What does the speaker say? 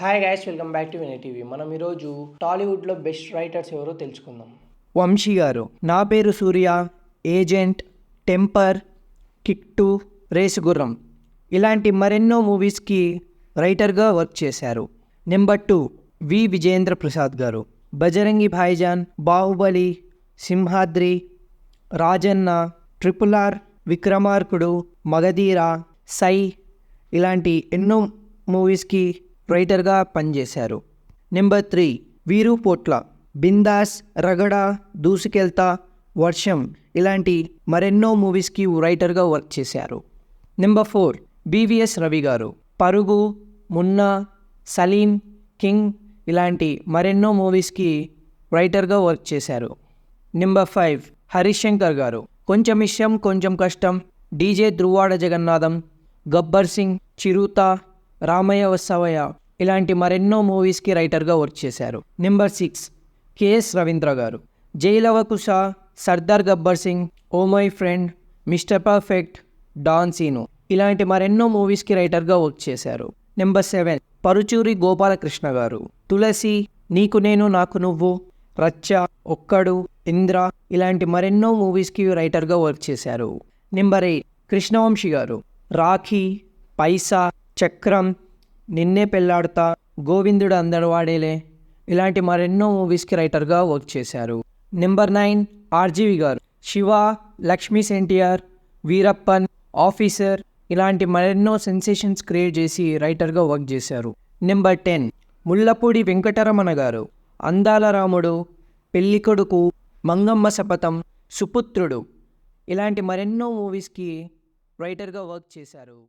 Hi guys, welcome back to Vinay TV. మనం ఈరోజు టాలీవుడ్లో బెస్ట్ రైటర్స్ ఎవరో తెలుసుకుందాం. వంశీ గారు. నా పేరు సూర్య, ఏజెంట్, టెంపర్, కిక్ 2, రేసు గుర్రం ఇలాంటి మరెన్నో మూవీస్కి రైటర్గా వర్క్ చేశారు. నెంబర్ 2 వి విజేంద్ర ప్రసాద్ గారు. బజరంగి భాయిజాన్, బాహుబలి, సింహాద్రి, రాజన్న, ట్రిపుల్ ఆర్, విక్రమార్కుడు, మగధీర, సై ఇలాంటి ఎన్నో మూవీస్కి రైటర్గా పనిచేశారు. నెంబర్ 3 వీరు పోట్ల. బిందాస్, రగడ, దూసుకెళ్తా, వర్షం ఇలాంటి మరెన్నో మూవీస్కి రైటర్గా వర్క్ చేశారు. నెంబర్ 4 బివిఎస్ రవి గారు. పరుగు, మున్నా, సలీం, కింగ్ ఇలాంటి మరెన్నో మూవీస్కి రైటర్గా వర్క్ చేశారు. నెంబర్ 5 హరీష్ శంకర్ గారు. కొంచెం ఇష్టం కొంచెం కష్టం, డీజే ధృవాడ జగన్నాథం, గబ్బర్ సింగ్, చిరుత, రామయ్య వసవయ్య ఇలాంటి మరెన్నో మూవీస్కి రైటర్గా వర్క్ చేశారు. నెంబర్ 6 కెఎస్ రవీంద్ర గారు. Jai Lava Kusa, Sardar Gabbar Singh, oh my friend, mister perfect, don Seenu ఇలాంటి మరెన్నో మూవీస్కి రైటర్గా వర్క్ చేశారు. నెంబర్ 7 పరుచూరి గోపాలకృష్ణ గారు. తులసి, నీకు నేను నాకు నువ్వు, రచ్చ, ఒక్కడు, ఇంద్ర ఇలాంటి మరెన్నో మూవీస్కి రైటర్గా వర్క్ చేశారు. నెంబర్ 8 కృష్ణవంశీ గారు. రాఖీ, పైసా, చక్రం, నిన్నే పెళ్ళాడుతా, గోవిందుడు అందరు వాడేలే ఇలాంటి మరెన్నో మూవీస్కి రైటర్గా వర్క్ చేశారు. నెంబర్ 9 ఆర్జీవి గారు. శివ, లక్ష్మీ ఎన్టీఆర్, వీరప్పన్, ఆఫీసర్ ఇలాంటి మరెన్నో సెన్సేషన్స్ క్రియేట్ చేసి రైటర్గా వర్క్ చేశారు. నెంబర్ 10 ముల్లపూడి వెంకటరమణ గారు. అందాల రాముడు, పెళ్ళికొడుకు, మంగమ్మ శపథం, సుపుత్రుడు ఇలాంటి మరెన్నో మూవీస్కి రైటర్గా వర్క్ చేశారు.